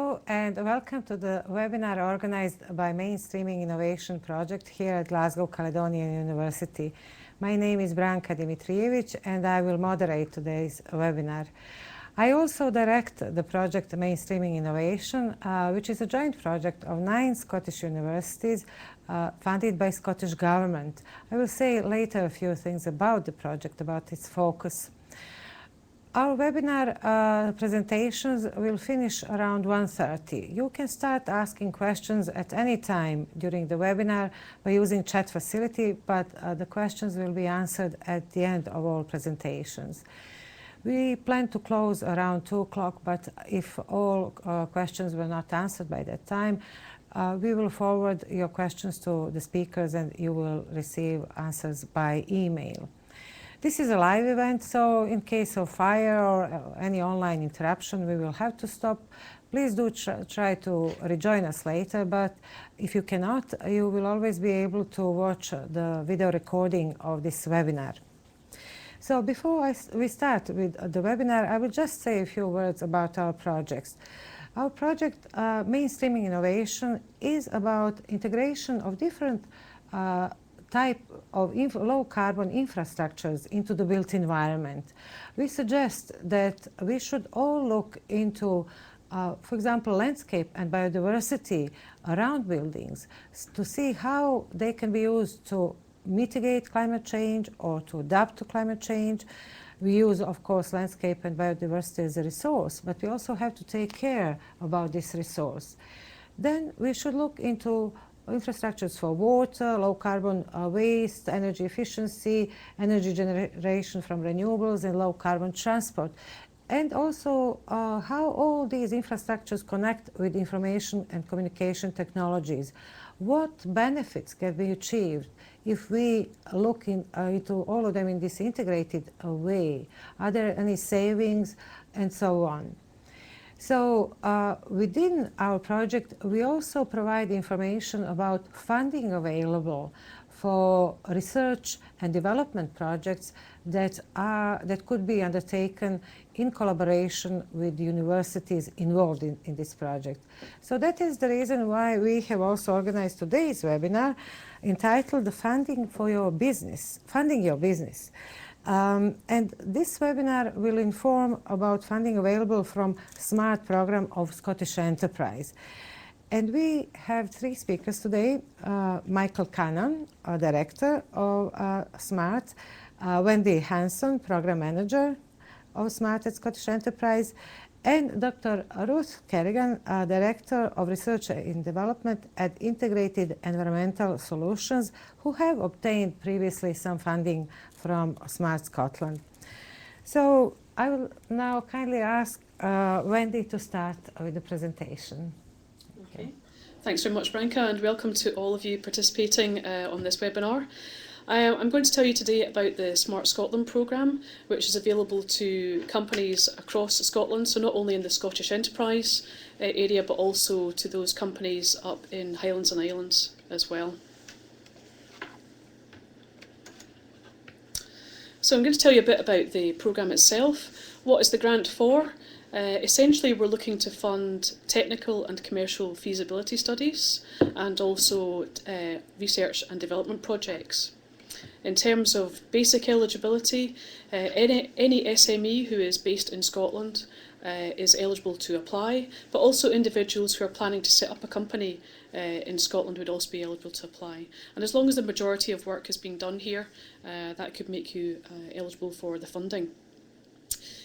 Hello and welcome to the webinar organized by Mainstreaming Innovation Project here at Glasgow Caledonian University. My name is Branka Dimitrijević and I will moderate today's webinar. I also direct the project Mainstreaming Innovation, which is a joint project of 9 Scottish universities funded by Scottish Government. I will say later a few things about the project, about its focus. Our webinar presentations will finish around 1:30. You can start asking questions at any time during the webinar by using chat facility, but the questions will be answered at the end of all presentations. We plan to close around 2 o'clock, but if all questions were not answered by that time, we will forward your questions to the speakers and you will receive answers by email. This is a live event, so in case of fire or any online interruption, we will have to stop. Please do try to rejoin us later, but if you cannot, you will always be able to watch the video recording of this webinar. So before we start with the webinar, I will just say a few words about our projects. Our project, Mainstreaming Innovation, is about integration of different type of low-carbon infrastructures into the built environment. We suggest that we should all look into, for example, landscape and biodiversity around buildings to see how they can be used to mitigate climate change or to adapt to climate change. We use, of course, landscape and biodiversity as a resource, but we also have to take care about this resource. Then we should look into infrastructures for water, low carbon waste, energy efficiency, energy generation from renewables, and low carbon transport. And also how all these infrastructures connect with information and communication technologies. What benefits can be achieved if we look into all of them in this integrated way? Are there any savings and so on? So within our project, we also provide information about funding available for research and development projects that could be undertaken in collaboration with universities involved in this project. So that is the reason why we have also organized today's webinar entitled "The Funding for Your Business," Funding Your Business. And this webinar will inform about funding available from SMART program of Scottish Enterprise. And we have 3 speakers today: Michael Cannon, Director of SMART, Wendy Hanson, Program Manager of SMART at Scottish Enterprise, and Dr. Ruth Kerrigan, Director of Research and Development at Integrated Environmental Solutions, who have obtained previously some funding from SMART Scotland. So I will now kindly ask Wendy to start with the presentation. Okay. Thanks very much, Branka, and welcome to all of you participating on this webinar. I'm going to tell you today about the Smart Scotland programme, which is available to companies across Scotland, so not only in the Scottish Enterprise area, but also to those companies up in Highlands and Islands as well. So I'm going to tell you a bit about the programme itself. What is the grant for? Essentially, we're looking to fund technical and commercial feasibility studies and also research and development projects. In terms of basic eligibility, any SME who is based in Scotland is eligible to apply, but also individuals who are planning to set up a company in Scotland would also be eligible to apply. And as long as the majority of work is being done here, that could make you eligible for the funding.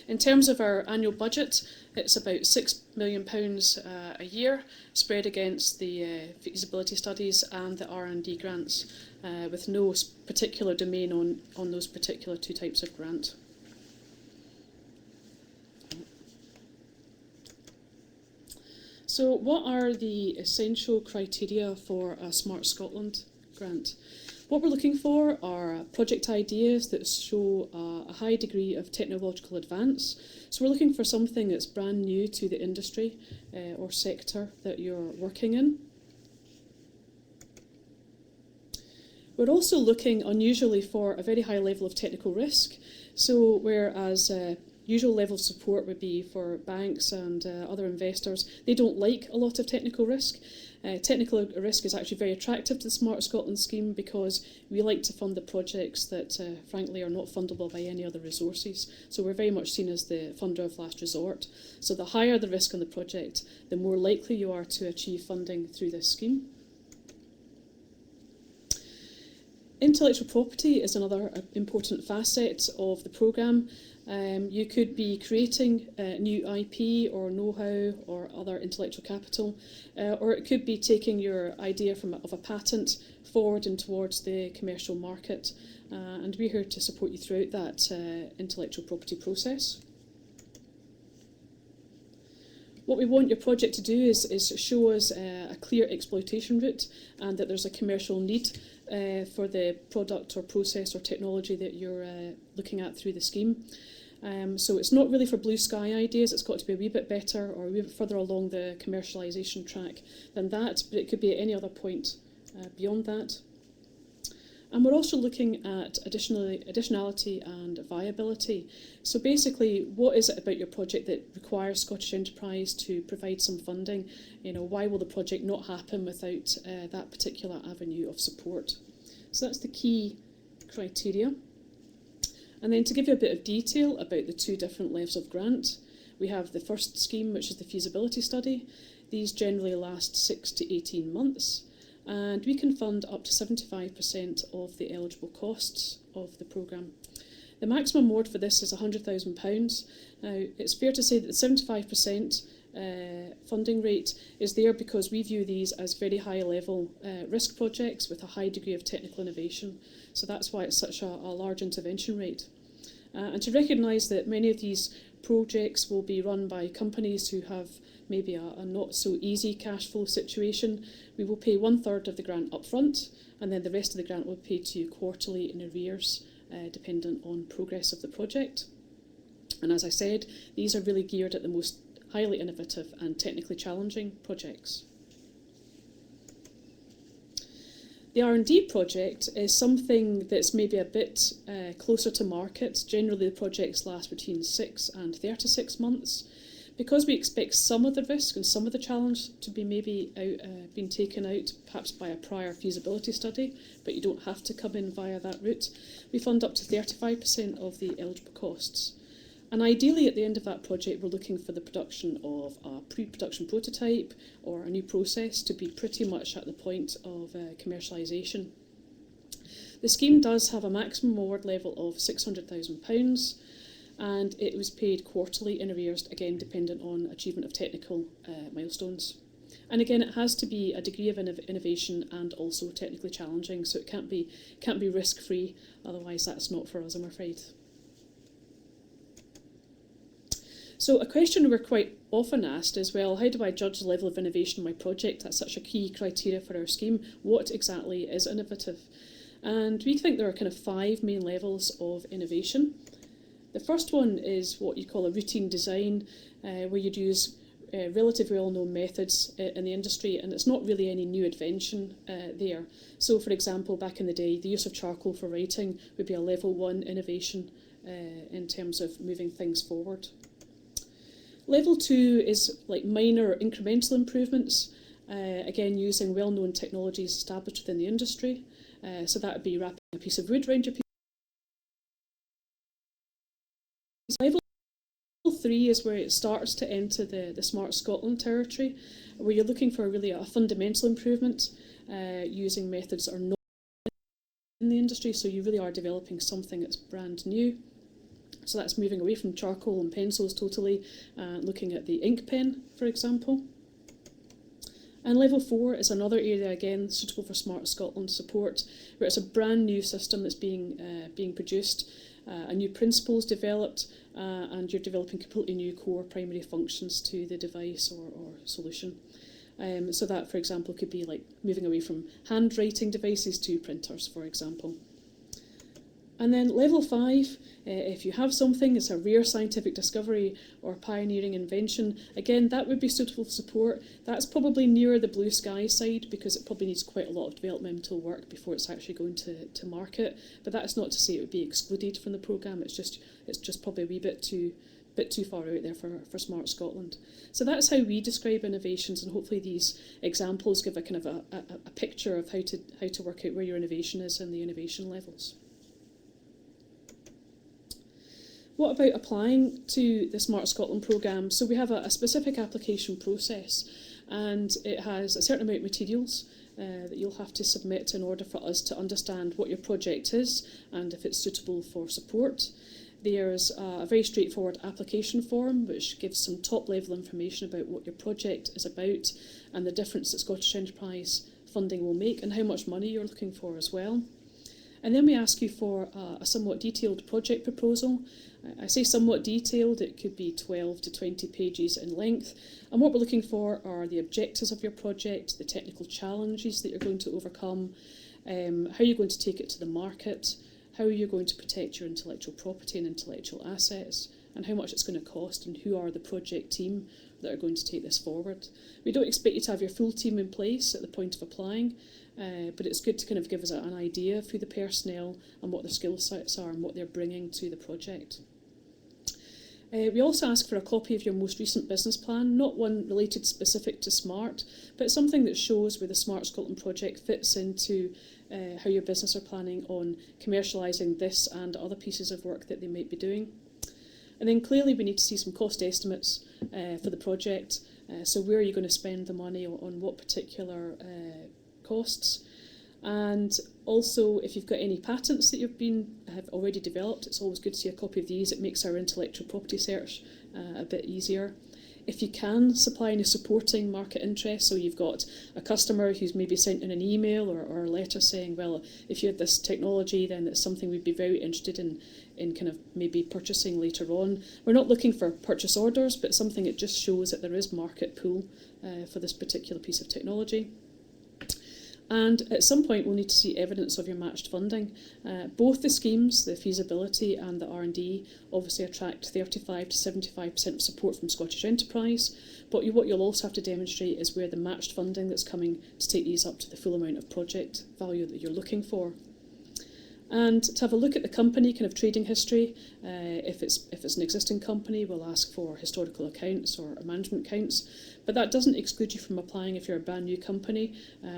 In terms of our annual budget, it's about £6 million a year, spread against the feasibility studies and the R&D grants, with no particular domain on those particular 2 types of grant. So what are the essential criteria for a Smart Scotland grant? What we're looking for are project ideas that show a high degree of technological advance. So we're looking for something that's brand new to the industry or sector that you're working in. We're also looking unusually for a very high level of technical risk. So whereas usual level of support would be for banks and other investors. They don't like a lot of technical risk. Technical risk is actually very attractive to the Smart Scotland scheme because we like to fund the projects that frankly are not fundable by any other resources. So we're very much seen as the funder of last resort. So the higher the risk on the project, the more likely you are to achieve funding through this scheme. Intellectual property is another important facet of the programme. You could be creating new IP or know-how or other intellectual capital, or it could be taking your idea of a patent forward and towards the commercial market. And we're here to support you throughout that intellectual property process. What we want your project to do is show us a clear exploitation route and that there's a commercial need for the product or process or technology that you're looking at through the scheme. So it's not really for blue sky ideas, it's got to be a wee bit better or a wee bit further along the commercialisation track than that, but it could be at any other point beyond that. And we're also looking at additionality and viability. So basically, what is it about your project that requires Scottish Enterprise to provide some funding? You know, why will the project not happen without that particular avenue of support? So that's the key criteria. And then to give you a bit of detail about the two different levels of grant, we have the first scheme, which is the feasibility study. These generally last 6 to 18 months. And we can fund up to 75% of the eligible costs of the programme. The maximum award for this is £100,000. Now, it's fair to say that the 75% funding rate is there because we view these as very high level risk projects with a high degree of technical innovation. So that's why it's such a large intervention rate. And to recognise that many of these projects will be run by companies who have maybe a not so easy cash flow situation, we will pay 1/3 of the grant up front, and then the rest of the grant will be paid to you quarterly in arrears, dependent on progress of the project. And as I said, these are really geared at the most highly innovative and technically challenging projects. The R&D project is something that's maybe a bit closer to market. Generally, the projects last between 6 and 36 months. Because we expect some of the risk and some of the challenge to be maybe being taken out perhaps by a prior feasibility study, but you don't have to come in via that route, we fund up to 35% of the eligible costs. And ideally at the end of that project we're looking for the production of a pre-production prototype or a new process to be pretty much at the point of commercialisation. The scheme does have a maximum award level of £600,000, and it was paid quarterly in arrears, again dependent on achievement of technical milestones. And again, it has to be a degree of innovation and also technically challenging, so it can't be risk-free, otherwise that's not for us, I'm afraid. So a question we're quite often asked is, well, how do I judge the level of innovation in my project? That's such a key criteria for our scheme. What exactly is innovative? And we think there are kind of 5 main levels of innovation. The first one is what you call a routine design, where you'd use relatively well-known methods in the industry, and it's not really any new invention there. So, for example, back in the day, the use of charcoal for writing would be a level 1 innovation in terms of moving things forward. Level 2 is like minor incremental improvements, again using well-known technologies established within the industry. So that would be wrapping a piece of wood around your piece. Level 3 is where it starts to enter the Smart Scotland territory, where you're looking for really a fundamental improvement using methods that are not in the industry, so you really are developing something that's brand new. So that's moving away from charcoal and pencils totally, looking at the ink pen, for example. And level 4 is another area, again, suitable for Smart Scotland support, where it's a brand new system that's being produced, a new principles developed, and you're developing completely new core primary functions to the device or solution. So that, for example, could be like moving away from handwriting devices to printers, for example. And then level 5, if you have something, it's a rare scientific discovery or pioneering invention, again, that would be suitable support. That's probably nearer the blue sky side because it probably needs quite a lot of developmental work before it's actually going to market. But that's not to say it would be excluded from the programme, it's just probably a wee bit too bit too far out there for Smart Scotland. So that's how we describe innovations, and hopefully these examples give a kind of a picture of how to work out where your innovation is in the innovation levels. What about applying to the Smart Scotland programme? So we have a specific application process, and it has a certain amount of materials that you'll have to submit in order for us to understand what your project is and if it's suitable for support. There's a very straightforward application form which gives some top-level information about what your project is about and the difference that Scottish Enterprise funding will make and how much money you're looking for as well. And then we ask you for a somewhat detailed project proposal. I say somewhat detailed, it could be 12 to 20 pages in length. And what we're looking for are the objectives of your project, the technical challenges that you're going to overcome, how you're going to take it to the market, how you're going to protect your intellectual property and intellectual assets, and how much it's going to cost, and who are the project team that are going to take this forward. We don't expect you to have your full team in place at the point of applying, but it's good to kind of give us an idea of who the personnel and what their skill sets are and what they're bringing to the project. We also ask for a copy of your most recent business plan, not one related specific to SMART, but something that shows where the Smart Scotland project fits into how your business are planning on commercialising this and other pieces of work that they might be doing. And then clearly we need to see some cost estimates for the project. So where are you going to spend the money on what particular costs? And also, if you've got any patents that have already developed, it's always good to see a copy of these. It makes our intellectual property search a bit easier. If you can supply any supporting market interest, so you've got a customer who's maybe sent in an email or a letter saying, well, if you had this technology, then it's something we'd be very interested in kind of maybe purchasing later on. We're not looking for purchase orders, but something that just shows that there is market pull for this particular piece of technology. And at some point we'll need to see evidence of your matched funding. Both the schemes, the feasibility and the R&D, obviously attract 35 to 75% of support from Scottish Enterprise, but what you'll also have to demonstrate is where the matched funding that's coming to take these up to the full amount of project value that you're looking for. And to have a look at the company kind of trading history, if it's an existing company, we'll ask for historical accounts or management accounts, but that doesn't exclude you from applying if you're a brand new company.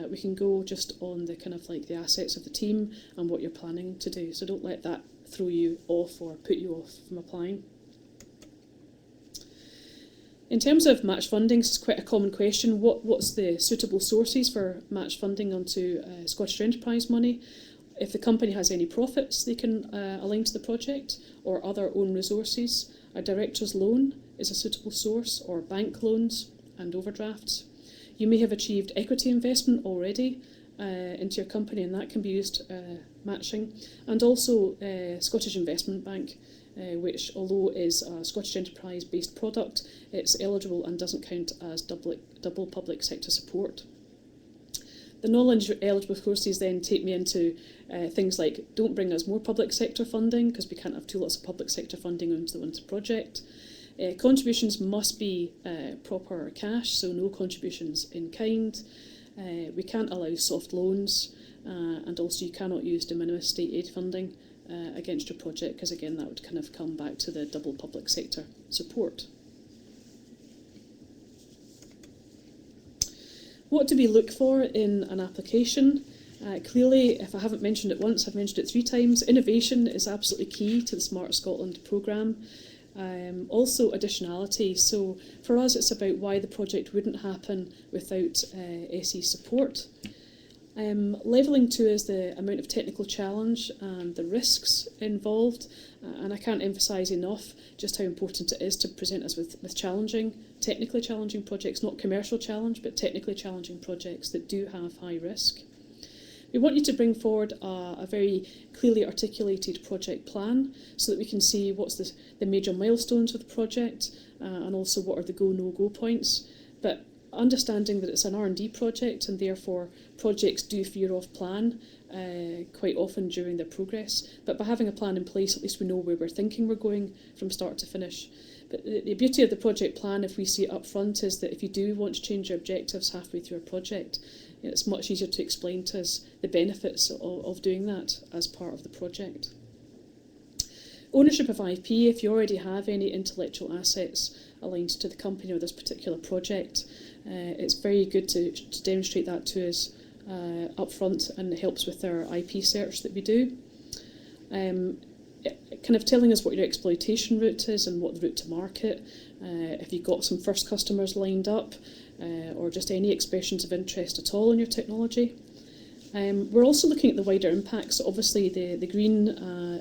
We can go just on the kind of like the assets of the team and what you're planning to do, so don't let that throw you off or put you off from applying. In terms of match funding, this is quite a common question. What's the suitable sources for match funding onto Scottish Enterprise money? If the company has any profits they can align to the project, or other own resources, a director's loan is a suitable source, or bank loans and overdrafts. You may have achieved equity investment already into your company, and that can be used matching. And also Scottish Investment Bank, which although is a Scottish Enterprise based product, it's eligible and doesn't count as double public sector support. The non-eligible courses then take me into things like don't bring us more public sector funding because we can't have too lots of public sector funding onto the project. Contributions must be proper cash, so no contributions in kind. We can't allow soft loans, and also you cannot use de minimis state aid funding against your project, because again that would kind of come back to the double public sector support. What do we look for in an application? Clearly, if I haven't mentioned it once, I've mentioned it 3 times. Innovation is absolutely key to the Smart Scotland programme. Also additionality. So for us, it's about why the project wouldn't happen without SE support. Levelling 2 is the amount of technical challenge and the risks involved, and I can't emphasise enough just how important it is to present us with technically challenging projects, not commercial challenge, but technically challenging projects that do have high risk. We want you to bring forward a very clearly articulated project plan so that we can see what's the major milestones of the project and also what are the go, no-go points. But understanding that it's an R&D project and therefore projects do veer off plan quite often during their progress. But by having a plan in place, at least we know where we're thinking we're going from start to finish. But the beauty of the project plan, if we see it up front, is that if you do want to change your objectives halfway through a project, it's much easier to explain to us the benefits of doing that as part of the project. ownership of IP, if you already have any intellectual assets aligned to the company or this particular project, it's very good to demonstrate that to us up front, and it helps with our IP search that we do. Kind of telling us what your exploitation route is and what the route to market, if you've got some first customers lined up, or just any expressions of interest at all in your technology. We're also looking at the wider impacts. Obviously, the green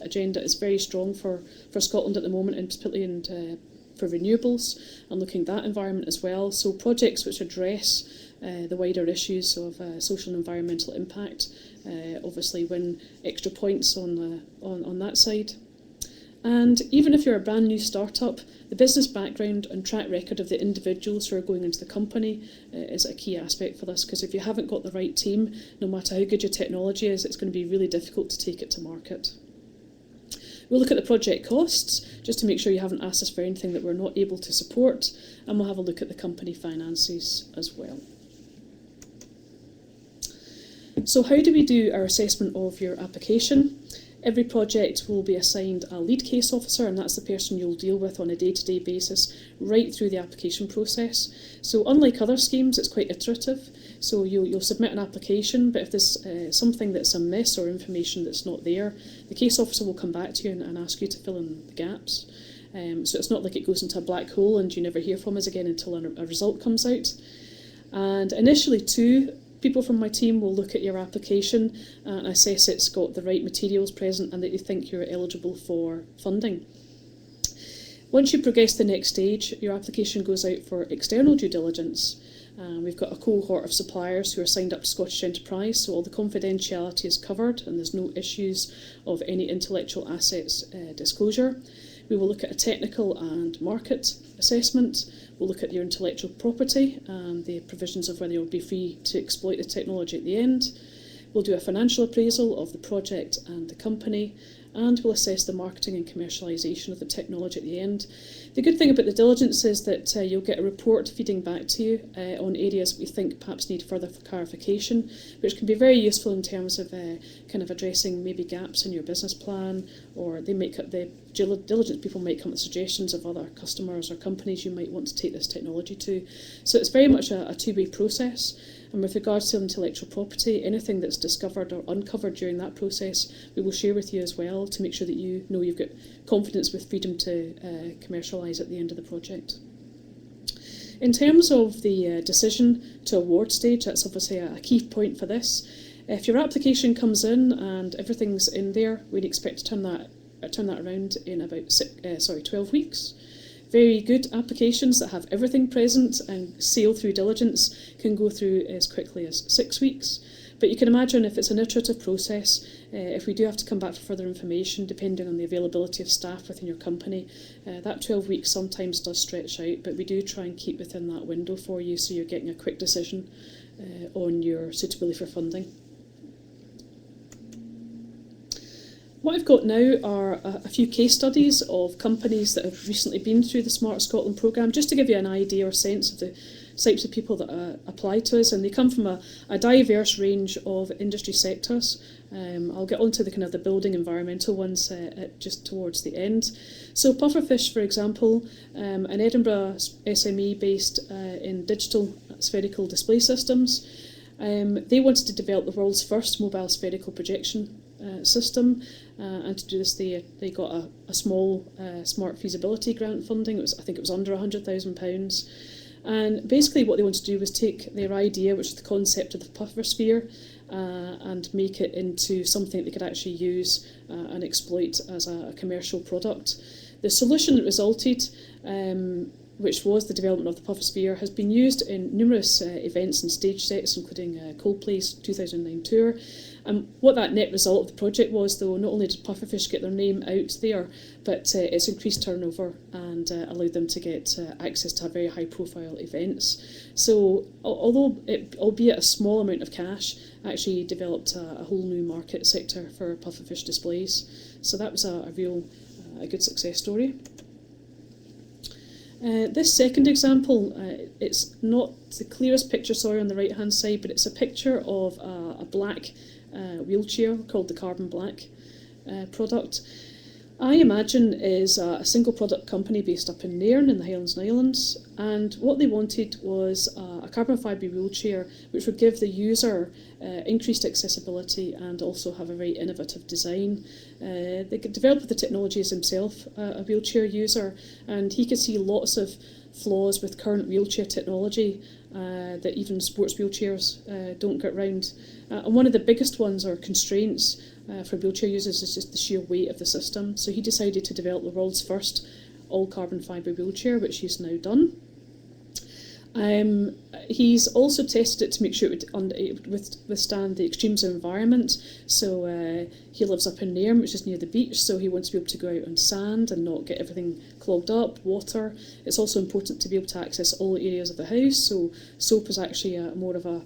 agenda is very strong for Scotland at the moment, and particularly for renewables, and looking at that environment as well. So projects which address the wider issues of social and environmental impact obviously win extra points on that side. And even if you're a brand new startup, the business background and track record of the individuals who are going into the company is a key aspect for this, because if you haven't got the right team, no matter how good your technology is, it's going to be really difficult to take it to market. We'll look at the project costs, just to make sure you haven't asked us for anything that we're not able to support, and we'll have a look at the company finances as well. So how do we do our assessment of your application? Every project will be assigned a lead case officer, and that's the person you'll deal with on a day-to-day basis right through the application process. So unlike other schemes, it's quite iterative. So you'll submit an application, but if there's something that's amiss or information that's not there, the case officer will come back to you and ask you to fill in the gaps. So it's not like it goes into a black hole and you never hear from us again until a result comes out. And initially, two people from my team will look at your application and assess it's got the right materials present and that they think you're eligible for funding. Once you progress to the next stage, your application goes out for external due diligence. We've got a cohort of suppliers who are signed up to Scottish Enterprise, so all the confidentiality is covered and there's no issues of any intellectual assets disclosure. We will look at a technical and market assessment. We'll look at your intellectual property and the provisions of whether you'll be free to exploit the technology at the end. We'll do a financial appraisal of the project and the company, and we'll assess the marketing and commercialisation of the technology at the end. The good thing about the diligence is that you'll get a report feeding back to you on areas that we think perhaps need further clarification, which can be very useful in terms of kind of addressing maybe gaps in your business plan, or the diligence people might come with suggestions of other customers or companies you might want to take this technology to. So it's very much a two-way process. And with regards to intellectual property, anything that's discovered or uncovered during that process, we will share with you as well to make sure that you know you've got confidence with freedom to commercialise at the end of the project. In terms of the decision to award stage, that's obviously a key point for this. If your application comes in and everything's in there, we'd expect to turn that around in about 12 weeks. Very good applications that have everything present and sail through diligence can go through as quickly as 6 weeks. But you can imagine if it's an iterative process, if we do have to come back for further information, depending on the availability of staff within your company, that 12 weeks sometimes does stretch out, but we do try and keep within that window for you so you're getting a quick decision on your suitability for funding. What I've got now are a few case studies of companies that have recently been through the Smart Scotland programme, just to give you an idea or sense of the types of people that apply to us, and they come from a diverse range of industry sectors. I'll get onto the kind of the building environmental ones just towards the end. So Pufferfish, for example, an Edinburgh SME based in digital spherical display systems. They wanted to develop the world's first mobile spherical projection system, and to do this they got a small smart feasibility grant funding. I think it was under £100,000, and basically what they wanted to do was take their idea, which is the concept of the puffer sphere, and make it into something that they could actually use and exploit as a commercial product. The solution that resulted, which was the development of the puffer sphere, has been used in numerous events and stage sets, including Coldplay's 2009 tour. And what that net result of the project was, though, not only did Pufferfish get their name out there, but it's increased turnover and allowed them to get access to very high-profile events. So, although albeit a small amount of cash, actually developed a whole new market sector for Pufferfish displays. So that was a good success story. This second example, it's not the clearest picture, sorry, on the right-hand side, but it's a picture of a black wheelchair called the Carbon Black product. I Imagine is a single product company based up in Nairn in the Highlands and Islands, and what they wanted was a carbon fibre wheelchair which would give the user increased accessibility and also have a very innovative design. They could develop the technology as himself, a wheelchair user, and he could see lots of flaws with current wheelchair technology that even sports wheelchairs don't get round. And one of the biggest ones, or constraints, for wheelchair users is just the sheer weight of the system. So he decided to develop the world's first all-carbon fibre wheelchair, which he's now done. He's also tested it to make sure it would withstand the extremes of environment. So he lives up in Nairn, which is near the beach, so he wants to be able to go out on sand and not get everything clogged up, water. It's also important to be able to access all areas of the house, so soap is actually more of a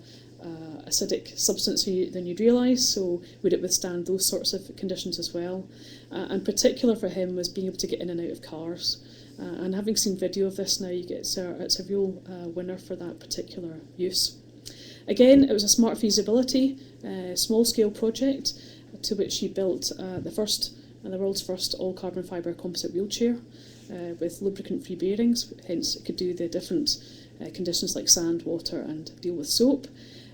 acidic substance than you'd realise, so would it withstand those sorts of conditions as well? And particular for him was being able to get in and out of cars. And having seen video of this now, it's a real winner for that particular use. Again, it was a smart feasibility, small-scale project to which he built the world's first all-carbon fibre composite wheelchair with lubricant-free bearings, hence it could do the different conditions like sand, water, and deal with soap.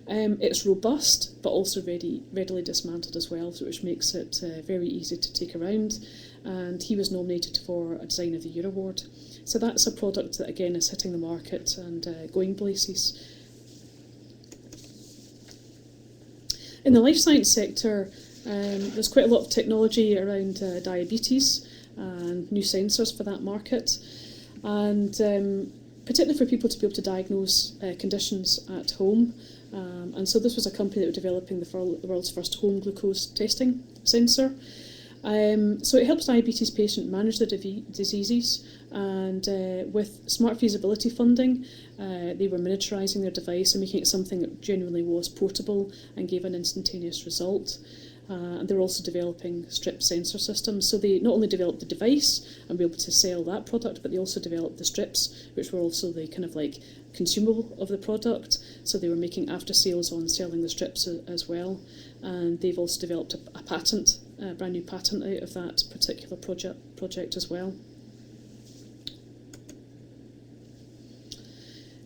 It's robust, but also readily dismantled as well, which makes it very easy to take around. And he was nominated for a Design of the Year award. So that's a product that, again, is hitting the market and going places. In the life science sector, there's quite a lot of technology around diabetes and new sensors for that market. And particularly for people to be able to diagnose conditions at home. And so this was a company that was developing the world's first home glucose testing sensor. So it helps diabetes patients manage their diseases, and with smart feasibility funding, they were miniaturising their device and making it something that genuinely was portable and gave an instantaneous result. And they were also developing strip sensor systems. So they not only developed the device and were able to sell that product, but they also developed the strips, which were also the kind of like consumable of the product. So they were making after sales on selling the strips as well. And they've also developed a patent, a brand new patent out of that particular project as well.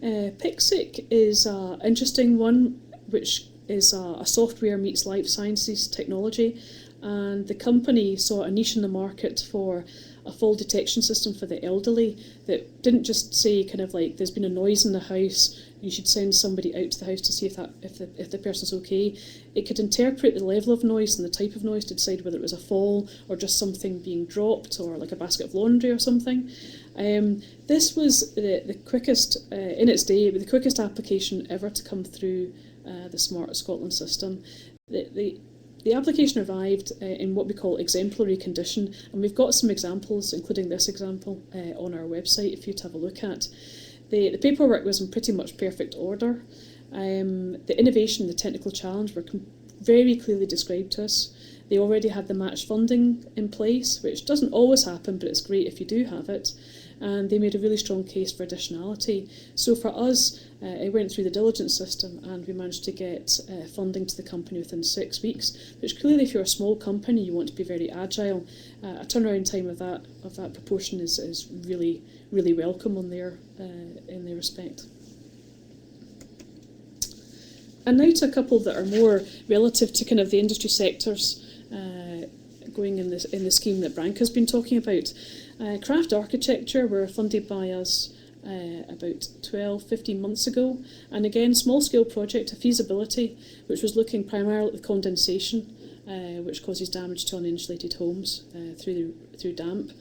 Pixic is an interesting one, which is a software meets life sciences technology, and the company saw a niche in the market for a fall detection system for the elderly that didn't just say kind of like there's been a noise in the house, you should send somebody out to the house to see if the person's okay. It could interpret the level of noise and the type of noise to decide whether it was a fall or just something being dropped or like a basket of laundry or something. This was the quickest, in its day, the quickest application ever to come through the Smart Scotland system. The application arrived in what we call exemplary condition, and we've got some examples, including this example, on our website if you to have a look at. The paperwork was in pretty much perfect order. The innovation and the technical challenge were very clearly described to us. They already had the match funding in place, which doesn't always happen, but it's great if you do have it. And they made a really strong case for additionality. So for us, it went through the diligence system and we managed to get funding to the company within 6 weeks, which clearly if you're a small company, you want to be very agile. A turnaround time of that proportion is really, really welcome in their respect. And now to a couple that are more relative to kind of the industry sectors going in the scheme that Branka's been talking about. Craft Architecture were funded by us about 12-15 months ago, and again small-scale project, a feasibility, which was looking primarily at the condensation, which causes damage to uninsulated homes through damp.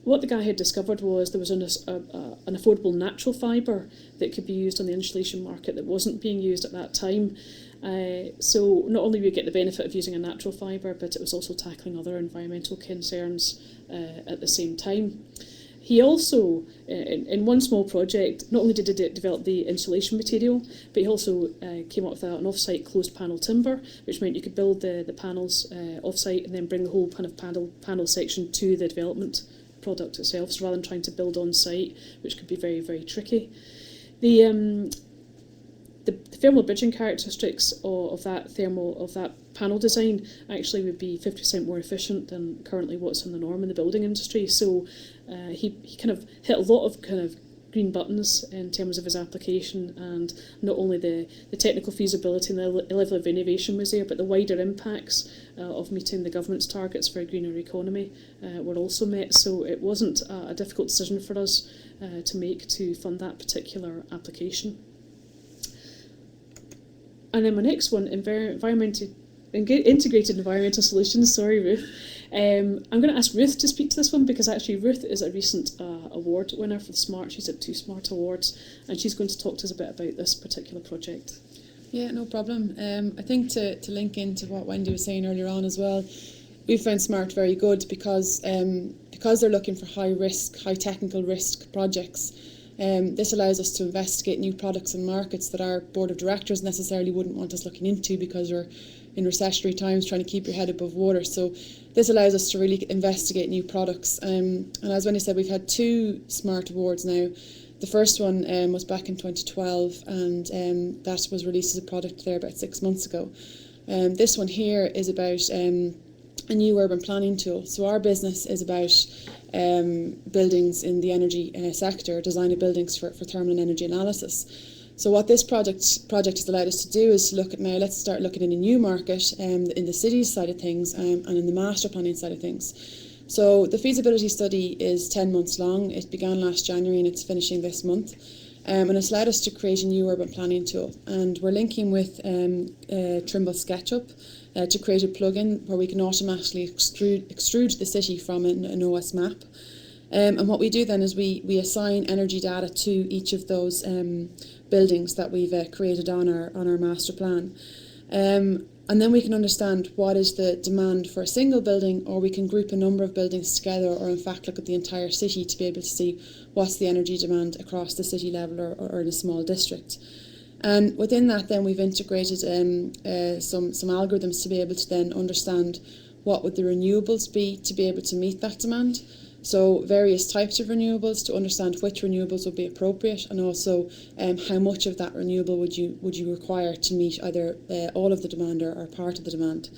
What the guy had discovered was there was an affordable natural fibre that could be used on the insulation market that wasn't being used at that time. So not only would we get the benefit of using a natural fibre, but it was also tackling other environmental concerns at the same time. He also, in one small project, not only did he develop the insulation material, but he also came up with an off-site closed panel timber, which meant you could build the panels off-site and then bring the whole kind of panel section to the development product itself, so rather than trying to build on-site, which could be very, very tricky. The thermal bridging characteristics of that panel design actually would be 50% more efficient than currently what's in the norm in the building industry. So he kind of hit a lot of kind of green buttons in terms of his application, and not only the technical feasibility and the level of innovation was there, but the wider impacts of meeting the government's targets for a greener economy were also met. So it wasn't a difficult decision for us to make to fund that particular application. And then my next one, integrated environmental solutions. Sorry, Ruth. I'm going to ask Ruth to speak to this one, because actually Ruth is a recent award winner for the SMART. She's had 2 SMART awards, and she's going to talk to us a bit about this particular project. Yeah, no problem. I think to link into what Wendy was saying earlier on as well, we found SMART very good because they're looking for high risk, high technical risk projects. This allows us to investigate new products and markets that our board of directors necessarily wouldn't want us looking into, because we're in recessionary times trying to keep your head above water. So this allows us to really investigate new products. And as Wendy said, we've had 2 SMART awards now. The first one was back in 2012, and that was released as a product there about 6 months ago. This one here is about a new urban planning tool. So our business is about buildings in the energy sector, design of buildings for thermal and energy analysis. So what this project has allowed us to do is to look at, now let's start looking in a new market in the cities side of things and in the master planning side of things. So the feasibility study is 10 months long. It began last January and it's finishing this month. And it's allowed us to create a new urban planning tool. And we're linking with Trimble SketchUp to create a plugin where we can automatically extrude the city from an OS map. And what we do then is we assign energy data to each of those buildings that we've created on our master plan. And then we can understand what is the demand for a single building, or we can group a number of buildings together, or in fact look at the entire city to be able to see what's the energy demand across the city level or in a small district. And within that then we've integrated some algorithms to be able to then understand what would the renewables be to be able to meet that demand. So various types of renewables to understand which renewables would be appropriate, and also how much of that renewable would you require to meet either all of the demand or part of the demand.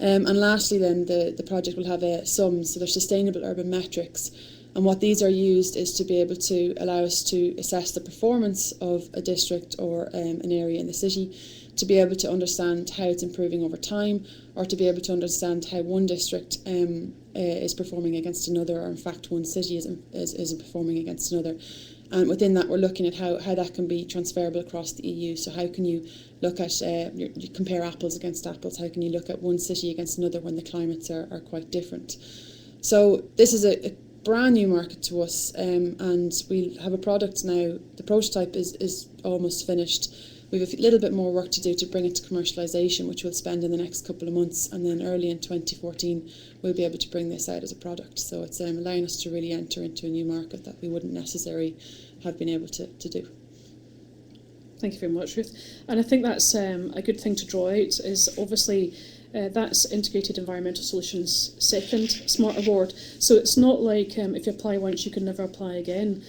And lastly then the project will have sums, so they're sustainable urban metrics. And what these are used is to be able to allow us to assess the performance of a district or an area in the city, to be able to understand how it's improving over time, or to be able to understand how one district is performing against another, or in fact one city isn't performing against another. And within that we're looking at how that can be transferable across the EU. So how can you look at, you compare apples against apples, how can you look at one city against another when the climates are quite different. So this is a brand new market to us, and we have a product now. The prototype is almost finished. We have a little bit more work to do to bring it to commercialisation, which we'll spend in the next couple of months, and then early in 2014 we'll be able to bring this out as a product. So it's allowing us to really enter into a new market that we wouldn't necessarily have been able to do. Thank you very much, Ruth. And I think that's a good thing to draw out, is obviously that's Integrated Environmental Solutions' second SMART Award. So it's not like if you apply once you can never apply again.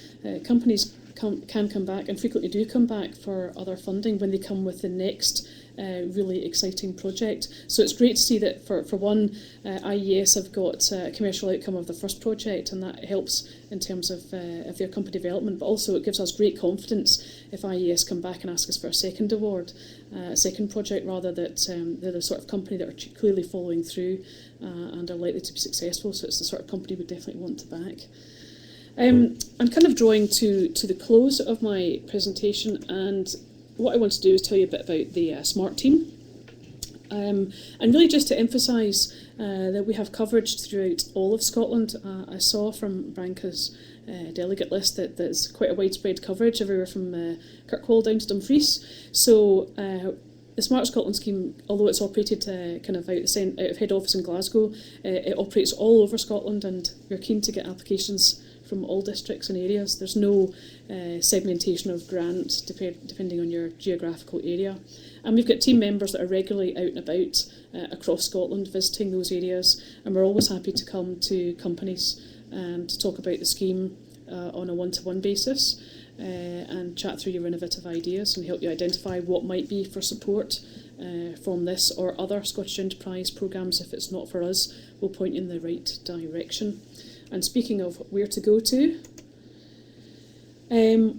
Companies can come back, and frequently do come back for other funding when they come with the next really exciting project. So it's great to see that for one, IES have got a commercial outcome of the first project, and that helps in terms of their company development, but also it gives us great confidence if IES come back and ask us for a second award, a second project rather, that they're the sort of company that are clearly following through and are likely to be successful. So it's the sort of company we definitely want to back. I'm kind of drawing to the close of my presentation, and what I want to do is tell you a bit about the SMART team, and really just to emphasise that we have coverage throughout all of Scotland. I saw from Branca's delegate list that there's quite a widespread coverage everywhere from Kirkwall down to Dumfries. So the Smart Scotland scheme, although it's operated kind of out of head office in Glasgow, it operates all over Scotland, and we're keen to get applications from all districts and areas. There's no segmentation of grant depending on your geographical area. And we've got team members that are regularly out and about across Scotland visiting those areas, and we're always happy to come to companies and to talk about the scheme on a one-to-one basis and chat through your innovative ideas and help you identify what might be for support from this or other Scottish Enterprise programmes. If it's not for us, we'll point you in the right direction. And speaking of where to go to,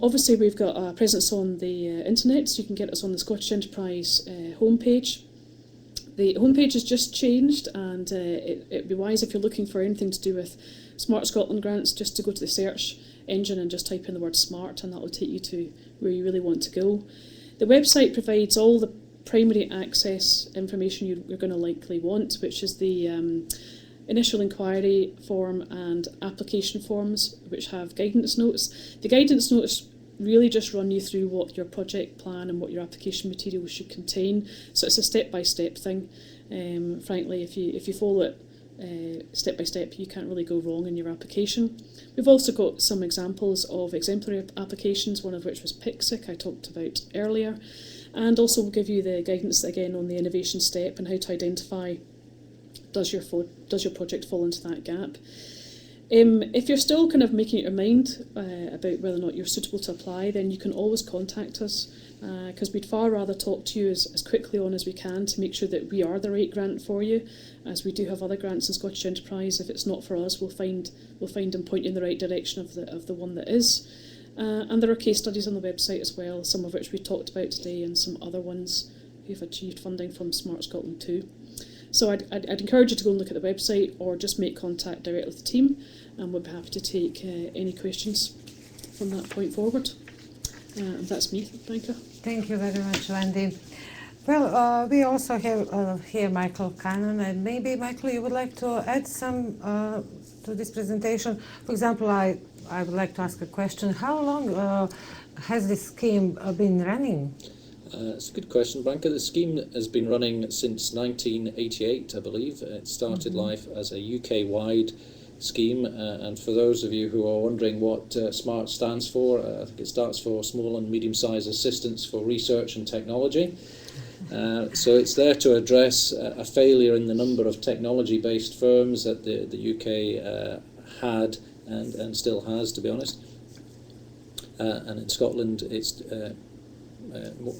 obviously we've got a presence on the internet, so you can get us on the Scottish Enterprise homepage. The homepage has just changed, and it'd be wise if you're looking for anything to do with Smart Scotland grants, just to go to the search engine and just type in the word SMART, and that will take you to where you really want to go. The website provides all the primary access information you're going to likely want, which is the initial inquiry form and application forms, which have guidance notes. The guidance notes really just run you through what your project plan and what your application materials should contain. So it's a step-by-step thing. Frankly, if you follow it step by step, you can't really go wrong in your application. We've also got some examples of exemplary applications, one of which was PICSIC, I talked about earlier, and also we'll give you the guidance again on the innovation step and how to identify does your project fall into that gap. If you're still kind of making up your mind about whether or not you're suitable to apply, then you can always contact us, because we'd far rather talk to you as quickly on as we can to make sure that we are the right grant for you, as we do have other grants in Scottish Enterprise. If it's not for us, we'll find and point you in the right direction of the one that is. And there are case studies on the website as well, some of which we talked about today, and some other ones who've achieved funding from Smart Scotland too. So I'd encourage you to go and look at the website, or just make contact directly with the team, and we'll be happy to take any questions from that point forward. And that's me, Branka. Thank you very much, Wendy. Well, we also have here Michael Cannon, and maybe, Michael, you would like to add some to this presentation. For example, I would like to ask a question. How long has this scheme been running? It's a good question, Branka. The scheme has been running since 1988, I believe. It started life as a UK-wide scheme, and for those of you who are wondering what SMART stands for, I think it stands for Small and Medium-Sized Assistance for Research and Technology. So it's there to address a failure in the number of technology-based firms that the UK had and still has, to be honest. And in Scotland, it's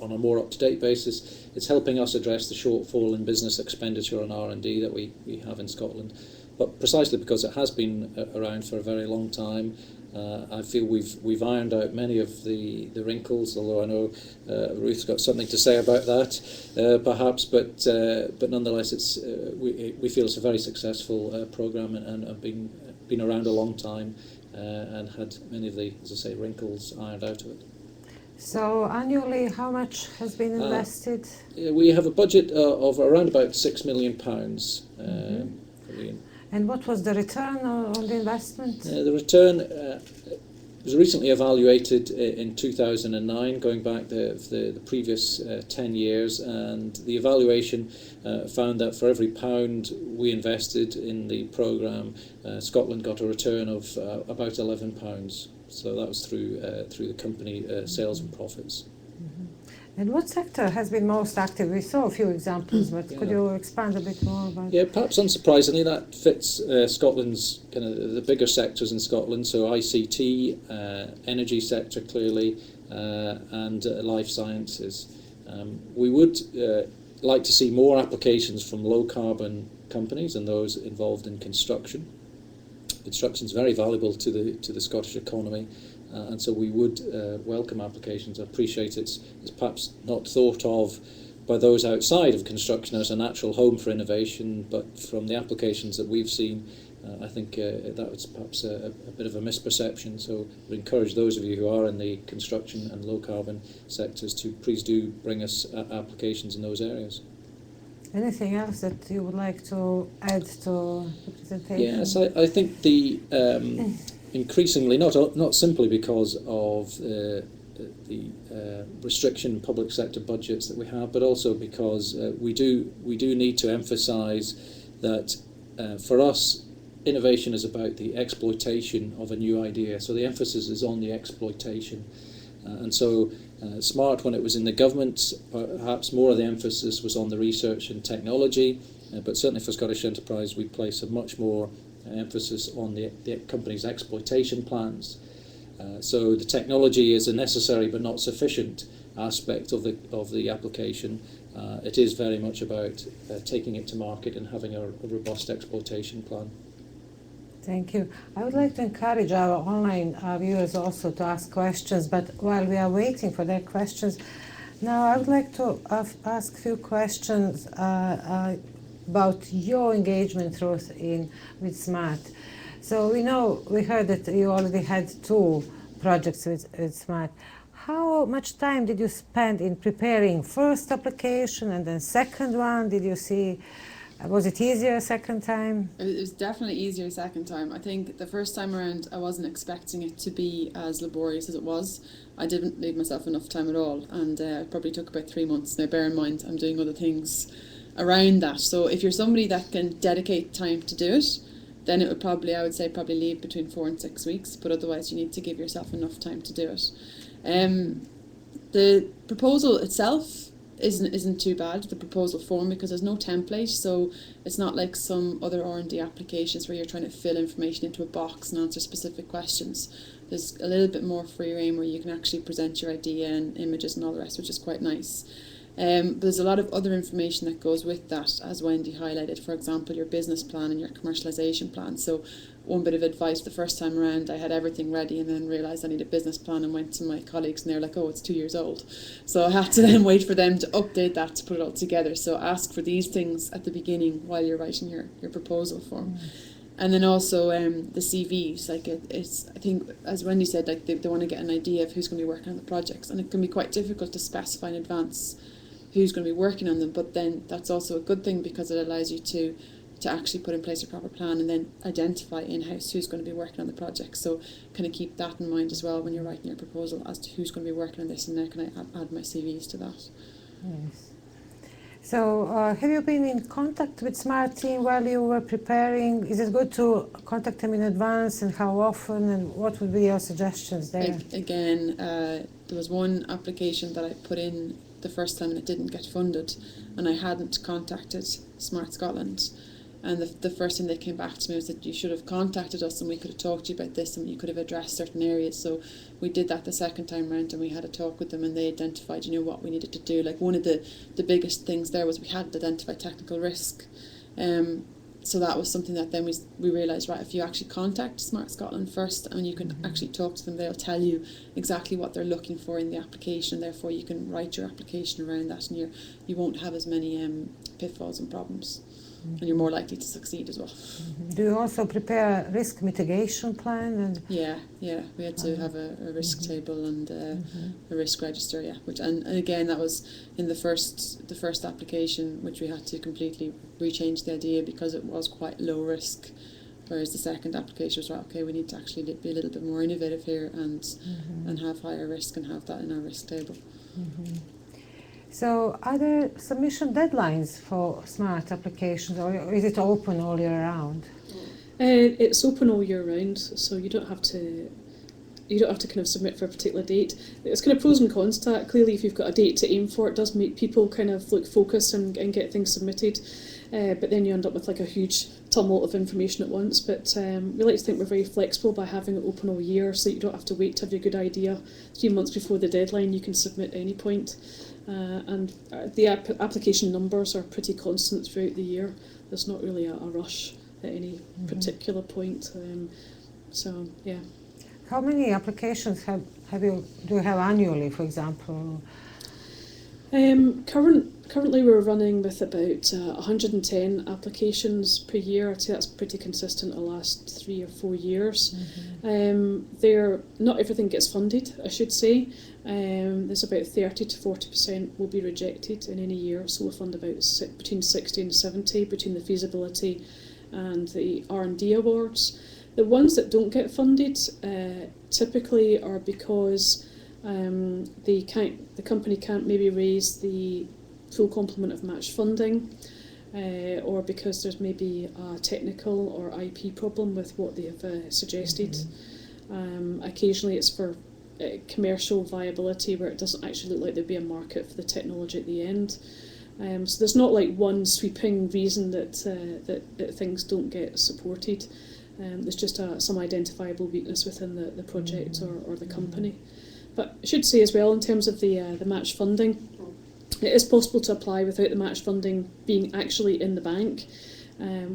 on a more up-to-date basis, it's helping us address the shortfall in business expenditure on R&D that we have in Scotland. But precisely because it has been around for a very long time, I feel we've ironed out many of the wrinkles, although I know Ruth's got something to say about that, perhaps, but nonetheless, we feel it's a very successful programme and been around a long time and had many of the, as I say, wrinkles ironed out of it. So annually, how much has been invested? We have a budget of around about £6 million. And what was the return on the investment? The return was recently evaluated in 2009, going back the previous 10 years, and the evaluation found that for every pound we invested in the programme, Scotland got a return of about £11. So that was through the company sales and profits. And what sector has been most active? We saw a few examples, but could you expand a bit more about? Yeah, perhaps unsurprisingly, that fits Scotland's kind of the bigger sectors in Scotland. So ICT, energy sector clearly, and life sciences. We would like to see more applications from low carbon companies and those involved in construction. Construction is very valuable to the Scottish economy, and so we would welcome applications. I appreciate it's perhaps not thought of by those outside of construction as a natural home for innovation, but from the applications that we've seen, I think that was perhaps a bit of a misperception. So we encourage those of you who are in the construction and low carbon sectors to please do bring us applications in those areas. Anything else that you would like to add to the presentation? Yes, I think the increasingly, not simply because of the restriction in public sector budgets that we have, but also because we do need to emphasise that for us, innovation is about the exploitation of a new idea. So the emphasis is on the exploitation, and so. SMART, when it was in the government, perhaps more of the emphasis was on the research and technology, but certainly for Scottish Enterprise we place a much more emphasis on the company's exploitation plans. So the technology is a necessary but not sufficient aspect of the application, it is very much about taking it to market and having a robust exploitation plan. Thank you. I would like to encourage our online viewers also to ask questions, but while we are waiting for their questions, now I would like to ask a few questions about your engagement, Ruth, with SMART. So we heard that you already had 2 projects with SMART. How much time did you spend in preparing first application and then second one? Did you see, was it easier second time? It was definitely easier second time. I think the first time around I wasn't expecting it to be as laborious as it was. I didn't leave myself enough time at all, and it probably took about 3 months. Now bear in mind I'm doing other things around that. So if you're somebody that can dedicate time to do it, then it would probably, I would say, probably leave between 4 and 6 weeks. But otherwise, you need to give yourself enough time to do it. The proposal itself isn't too bad, the proposal form, because there's no template. So it's not like some other R&D applications where you're trying to fill information into a box and answer specific questions. There's a little bit more free rein where you can actually present your idea and images and all the rest, which is quite nice. But there's a lot of other information that goes with that, as Wendy highlighted, for example, your business plan and your commercialisation plan. So one bit of advice the first time around, I had everything ready and then realised I need a business plan and went to my colleagues and they're like, oh, it's 2 years old. So I had to then wait for them to update that to put it all together. So ask for these things at the beginning while you're writing your proposal form. And then also the CVs, like it's, I think, as Wendy said, like they want to get an idea of who's going to be working on the projects, and it can be quite difficult to specify in advance who's going to be working on them, but then that's also a good thing because it allows you to actually put in place a proper plan and then identify in-house who's going to be working on the project. So kind of keep that in mind as well when you're writing your proposal as to who's going to be working on this, and now can I add my CVs to that. Yes. So have you been in contact with SMART team while you were preparing? Is it good to contact them in advance, and how often, and what would be your suggestions there? Again, there was one application that I put in the first time and it didn't get funded, and I hadn't contacted Smart Scotland, and the first thing they came back to me was that you should have contacted us and we could have talked to you about this and you could have addressed certain areas. So we did that the second time round and we had a talk with them, and they identified what we needed to do. Like one of the biggest things there was we had to identify technical risk. So that was something that then we realised, right, if you actually contact Smart Scotland first and you can actually talk to them, they'll tell you exactly what they're looking for in the application. Therefore, you can write your application around that, and you won't have as many pitfalls and problems, and you're more likely to succeed as well. Do you also prepare a risk mitigation plan? And Yeah, we had to have a risk table and a risk register. Yeah, and again that was in the first application, which we had to completely rechange the idea because it was quite low risk, whereas the second application was right. Okay, we need to actually be a little bit more innovative here and have higher risk and have that in our risk table. So are there submission deadlines for SMART applications, or is it open all year round? It's open all year round, so you don't have to kind of submit for a particular date. There's kind of pros and cons to that. Clearly, if you've got a date to aim for, it does make people kind of focus and get things submitted. But then you end up with like a huge tumult of information at once. But we like to think we're very flexible by having it open all year, so that you don't have to wait to have your good idea 3 months before the deadline. You can submit at any point. And the application numbers are pretty constant throughout the year. There's not really a rush at any particular point. So yeah. How many applications do you have annually, for example? Currently we're running with about 110 applications per year. I'd say that's pretty consistent the last 3 or 4 years. Not everything gets funded, I should say. There's about 30 to 40% will be rejected in any year, so we'll fund about between 60 and 70 between the feasibility and the R&D awards. The ones that don't get funded typically are because the company can't maybe raise the full complement of match funding, or because there's maybe a technical or IP problem with what they have suggested. Occasionally it's for commercial viability, where it doesn't actually look like there'd be a market for the technology at the end. So there's not like one sweeping reason that things don't get supported. There's just some identifiable weakness within the project or the company. But I should say as well, in terms of the match funding, It is possible to apply without the match funding being actually in the bank,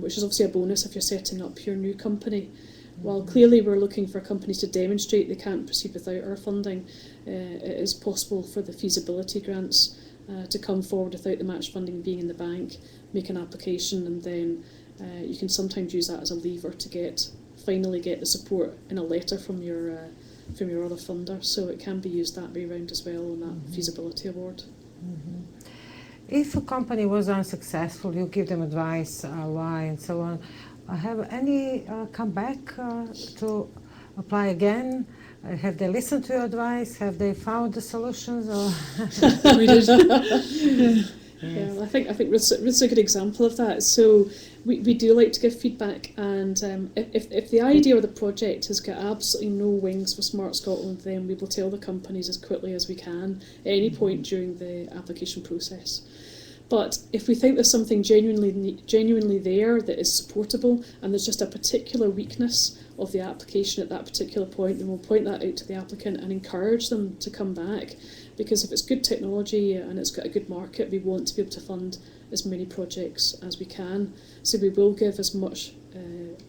which is obviously a bonus if you're setting up your new company. While clearly we're looking for companies to demonstrate they can't proceed without our funding, it is possible for the feasibility grants to come forward without the match funding being in the bank, make an application, and then you can sometimes use that as a lever to finally get the support in a letter from your other funder. So it can be used that way around as well on that feasibility award. If a company was unsuccessful, you give them advice why and so on. Have any come back to apply again? Have they listened to your advice? Have they found the solutions? Or We did. Yeah, I think Ruth's a good example of that. So we do like to give feedback, and if the idea or the project has got absolutely no wings for Smart Scotland, then we will tell the companies as quickly as we can at any point during the application process. But if we think there's something genuinely there that is supportable, and there's just a particular weakness of the application at that particular point, then we'll point that out to the applicant and encourage them to come back. Because if it's good technology and it's got a good market, we want to be able to fund as many projects as we can. So we will give as much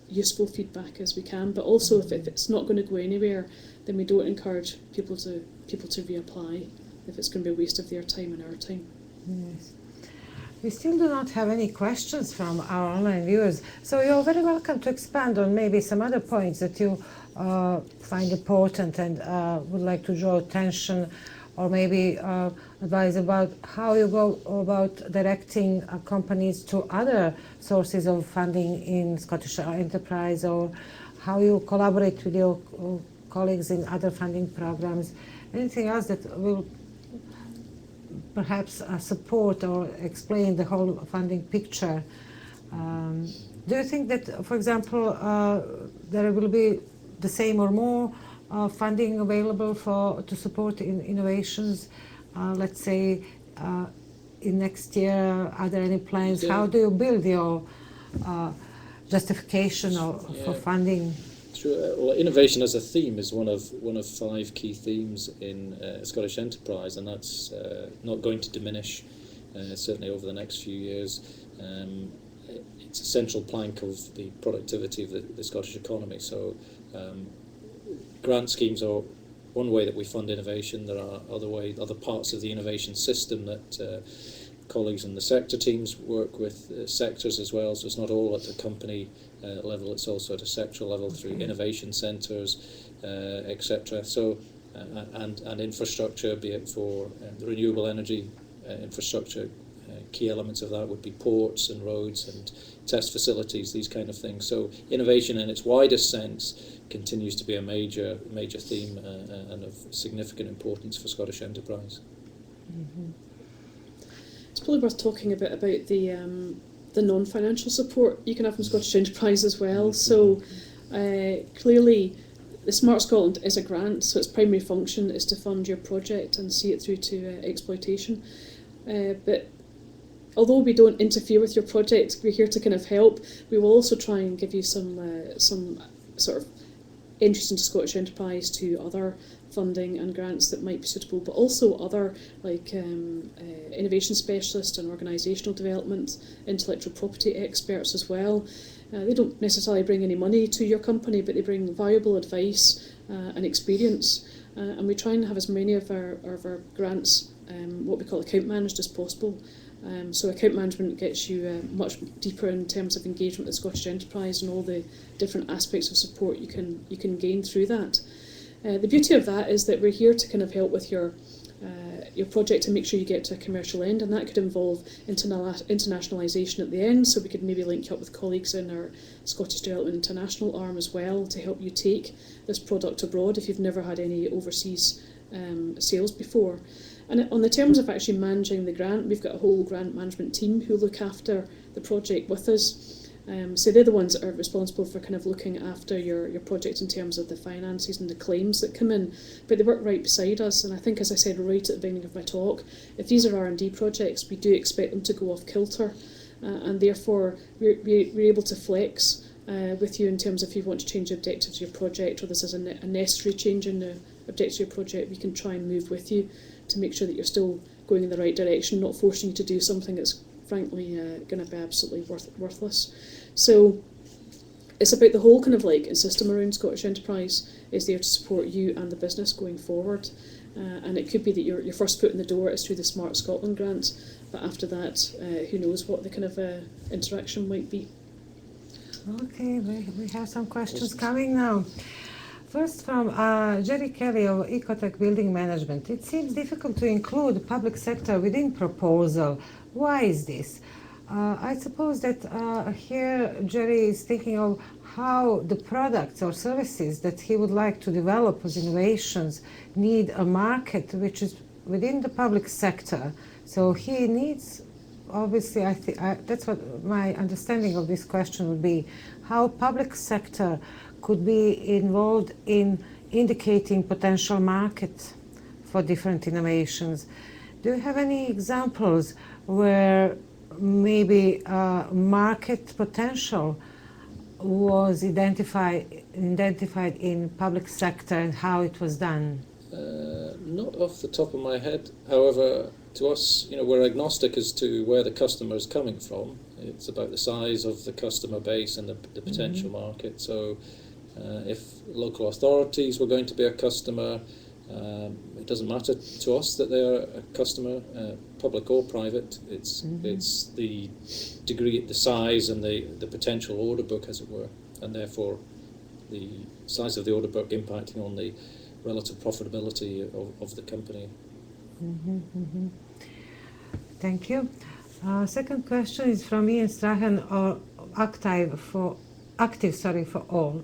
useful feedback as we can. But also, if it's not going to go anywhere, then we don't encourage people to reapply if it's going to be a waste of their time and our time. yes. We still do not have any questions from our online viewers, so you're very welcome to expand on maybe some other points that you find important and would like to draw attention, or maybe advise about how you go about directing companies to other sources of funding in Scottish enterprise, or how you collaborate with your colleagues in other funding programs. Anything else that will perhaps support or explain the whole funding picture. Do you think that, for example, there will be the same or more funding available to support innovations, let's say, in next year? Are there any plans? Yeah. How do you build your justification for funding? Sure. Well, innovation as a theme is one of 5 key themes in Scottish enterprise, and that's not going to diminish certainly over the next few years. It's a central plank of the productivity of the Scottish economy. So grant schemes are one way that we fund innovation. There are other parts of the innovation system that colleagues in the sector teams work with sectors as well. So it's not all at the company level, it's also at a sectoral level through innovation centres, etc. So and infrastructure, be it for the renewable energy infrastructure. Key elements of that would be ports and roads and test facilities, these kind of things. So innovation in its widest sense continues to be a major theme and of significant importance for Scottish enterprise. Mm-hmm. It's probably worth talking a bit about the non-financial support you can have from Scottish enterprise as well. So clearly the Smart Scotland is a grant, so its primary function is to fund your project and see it through to exploitation. But although we don't interfere with your project, we're here to kind of help. We will also try and give you some sort of entries into Scottish enterprise to other funding and grants that might be suitable, but also other like innovation specialists and organisational development, intellectual property experts as well. They don't necessarily bring any money to your company, but they bring valuable advice and experience. And we try and have as many of our grants what we call account managed as possible. So account management gets you much deeper in terms of engagement with Scottish enterprise and all the different aspects of support you can gain through that. The beauty of that is that we're here to kind of help with your project to make sure you get to a commercial end, and that could involve internationalisation at the end. So we could maybe link you up with colleagues in our Scottish Development International arm as well to help you take this product abroad if you've never had any overseas sales before. And on the terms of actually managing the grant, we've got a whole grant management team who look after the project with us. So they're the ones that are responsible for kind of looking after your project in terms of the finances and the claims that come in. But they work right beside us, and I think, as I said right at the beginning of my talk, if these are R&D projects, we do expect them to go off kilter, and therefore we're able to flex with you in terms of if you want to change the objectives of your project, or this is a necessary change in the objectives of your project, we can try and move with you to make sure that you're still going in the right direction, not forcing you to do something that's frankly going to be absolutely worthless. So it's about the whole kind of like system around Scottish Enterprise is there to support you and the business going forward. And it could be that your first foot in the door is through the Smart Scotland grant, but after that, who knows what the kind of interaction might be. Okay, we have some questions coming now. First from Jerry Kelly of Ecotech Building Management. It seems difficult to include public sector within proposal. Why is this? I suppose that here Jerry is thinking of how the products or services that he would like to develop as innovations need a market which is within the public sector. So he needs, obviously, that's what my understanding of this question would be, how public sector could be involved in indicating potential market for different innovations. Do you have any examples where maybe market potential was identified in public sector and how it was done? Not off the top of my head. However, to us, we're agnostic as to where the customer is coming from. It's about the size of the customer base and the potential market. So if local authorities were going to be a customer, it doesn't matter to us that they are a customer, public or private. It's the degree, the size and the potential order book, as it were, and therefore the size of the order book impacting on the relative profitability of the company. Thank you. Second question is from Ian Strahan, or Active for All.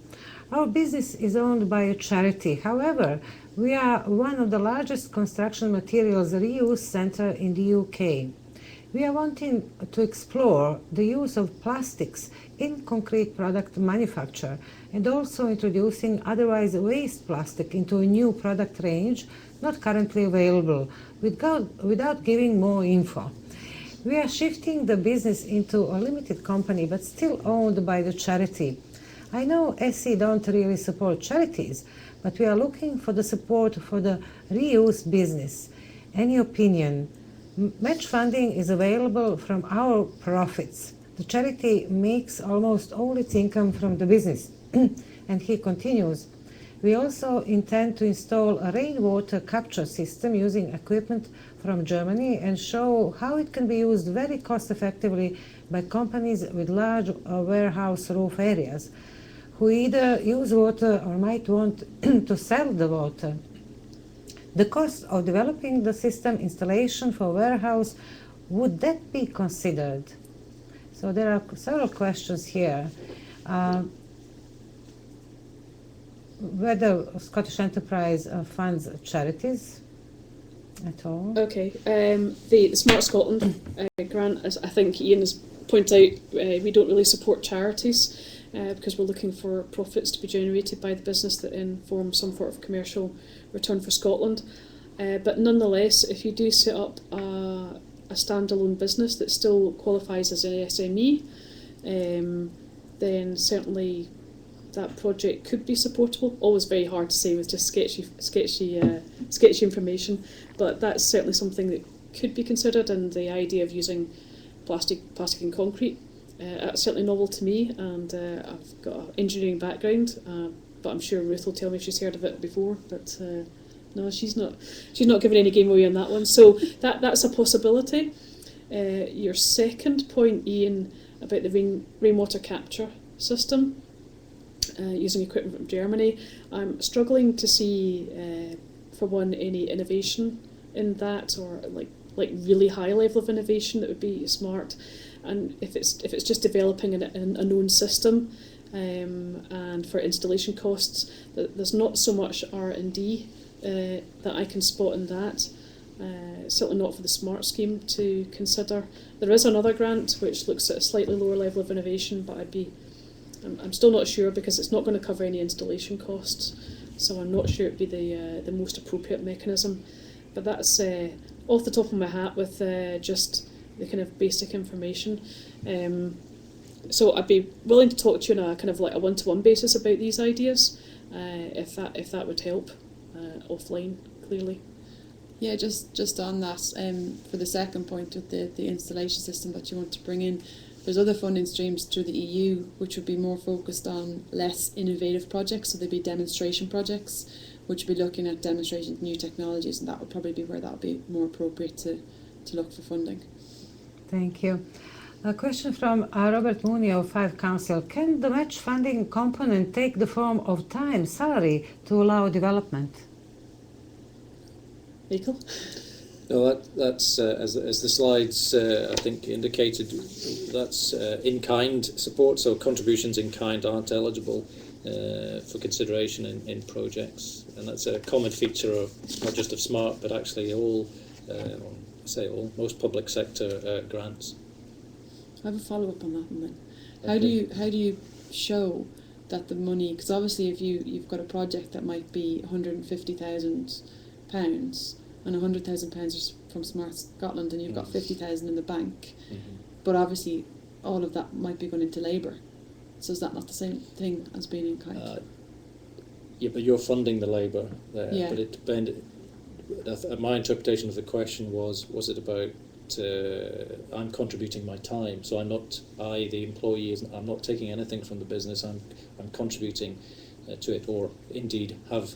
Our business is owned by a charity. However, we are one of the largest construction materials reuse centre in the UK. We are wanting to explore the use of plastics in concrete product manufacture and also introducing otherwise waste plastic into a new product range not currently available without giving more info. We are shifting the business into a limited company but still owned by the charity. I know SE don't really support charities, but we are looking for the support for the reuse business. Any opinion? Match funding is available from our profits. The charity makes almost all its income from the business. And he continues, we also intend to install a rainwater capture system using equipment from Germany and show how it can be used very cost effectively by companies with large warehouse roof areas who either use water or might want to sell the water. The cost of developing the system installation for warehouse, would that be considered? So there are several questions here. Whether Scottish Enterprise funds charities at all? Okay, the Smart Scotland grant, as I think Ian has pointed out, we don't really support charities because we're looking for profits to be generated by the business that inform some sort of commercial return for Scotland. But nonetheless, if you do set up a standalone business that still qualifies as an SME, then certainly that project could be supportable. Always very hard to say with just sketchy information, but that's certainly something that could be considered. And the idea of using plastic and concrete, that's certainly novel to me. And I've got an engineering background, but I'm sure Ruth will tell me if she's heard of it before. But no, she's not giving any game away on that one. So that's a possibility. Your second point, Ian, about the rainwater capture system. Using equipment from Germany, I'm struggling to see, for one, any innovation in that, or like really high level of innovation that would be smart. And if it's just developing a known system, and for installation costs, there's not so much R&D that I can spot in that. Certainly not for the SMART scheme to consider. There is another grant which looks at a slightly lower level of innovation, but I'm still not sure because it's not going to cover any installation costs, so I'm not sure it'd be the most appropriate mechanism. But that's off the top of my hat with just the kind of basic information. So I'd be willing to talk to you on a kind of like a one-to-one basis about these ideas, if that would help, offline, clearly. Yeah, just on that, for the second point with the installation system that you want to bring in, there's other funding streams through the EU which would be more focused on less innovative projects, so they'd be demonstration projects, which would be looking at demonstrating new technologies, and that would probably be where that would be more appropriate to look for funding. Thank you. A question from Robert Mooney of Five Council. Can the match funding component take the form of time, salary, to allow development? Michael? No, that's as the slides I think indicated, that's in-kind support, so contributions in kind aren't eligible for consideration in projects, and that's a common feature of not just of SMART but actually most public sector grants. I have a follow-up on that one then. Okay. How do you show that the money, because obviously if you've got a project that might be £150,000 and £100,000 is from Smart Scotland and you've got 50,000 in the bank, but obviously all of that might be going into labour. So is that not the same thing as being in kind? Yeah, but you're funding the labour there. Yeah. But it depended. My interpretation of the question was it about I'm contributing my time, so I'm not the employee. I'm not taking anything from the business. I'm contributing to it, or indeed have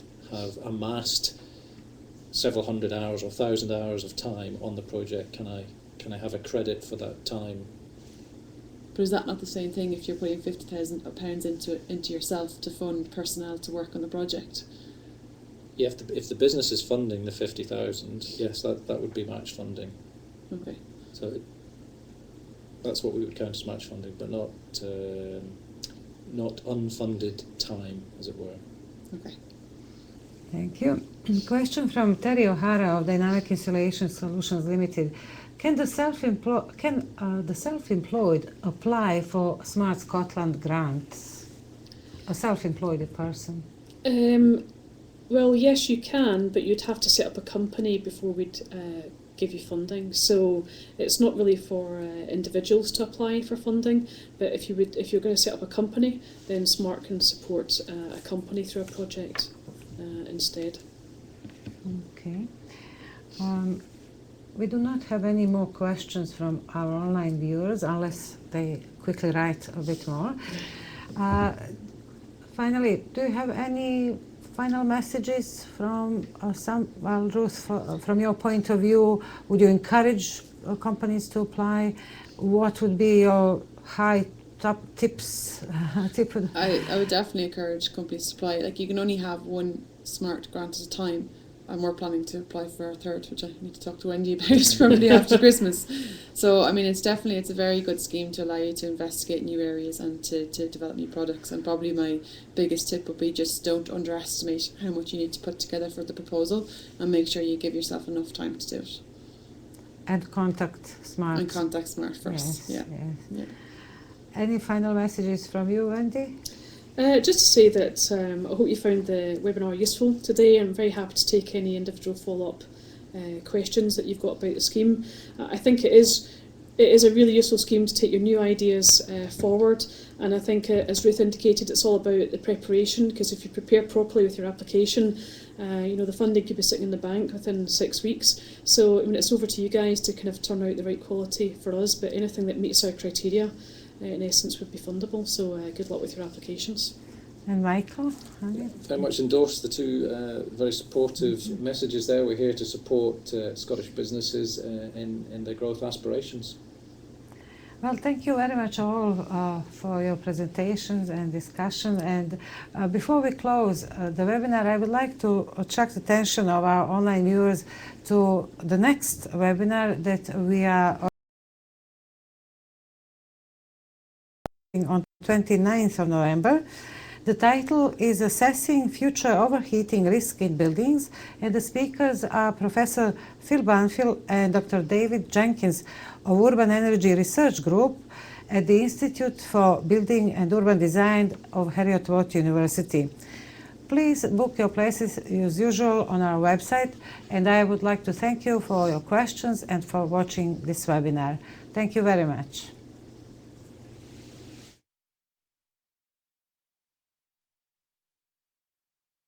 amassed several hundred hours or 1,000 hours of time on the project. Can I have a credit for that time? But is that not the same thing if you're putting £50,000 into yourself to fund personnel to work on the project? Yeah, if the business is funding the 50,000, yes, that would be match funding. Okay. So that's what we would count as match funding, but not unfunded time, as it were. Okay. Thank you. Question from Terry O'Hara of Dynamic Insulation Solutions Limited. Can the self-employed apply for Smart Scotland grants? A self-employed person. Well, yes, you can, but you'd have to set up a company before we'd give you funding. So it's not really for individuals to apply for funding, but if you're going to set up a company, then Smart can support a company through a project instead. Okay. We do not have any more questions from our online viewers unless they quickly write a bit more. Finally, do you have any final messages from Ruth, from your point of view? Would you encourage companies to apply? What would be your top tips? I would definitely encourage companies to apply. Like, you can only have one Smart grant at a time, and we're planning to apply for our third, which I need to talk to Wendy about probably after Christmas. So I mean, it's a very good scheme to allow you to investigate new areas and to develop new products. And probably my biggest tip would be just don't underestimate how much you need to put together for the proposal, and make sure you give yourself enough time to do it. And contact Smart. And contact Smart first. Yes, Yeah. yes. Yeah. Any final messages from you, Wendy? Just to say that I hope you found the webinar useful today. I'm very happy to take any individual follow-up questions that you've got about the scheme. I think it is a really useful scheme to take your new ideas forward, and I think, as Ruth indicated, it's all about the preparation, because if you prepare properly with your application, the funding could be sitting in the bank within 6 weeks. So I mean, it's over to you guys to kind of turn out the right quality for us, but anything that meets our criteria in essence would be fundable, so good luck with your applications. And Michael? Very much endorse the two very supportive messages there. We're here to support Scottish businesses in their growth aspirations. Well, thank you very much all for your presentations and discussion. And before we close the webinar, I would like to attract the attention of our online viewers to the next webinar that we are on 29th of November. The title is Assessing Future Overheating Risk in Buildings, and the speakers are Professor Phil Banfield and Dr. David Jenkins of Urban Energy Research Group at the Institute for Building and Urban Design of Heriot-Watt University. Please book your places as usual on our website, and I would like to thank you for your questions and for watching this webinar. Thank you very much.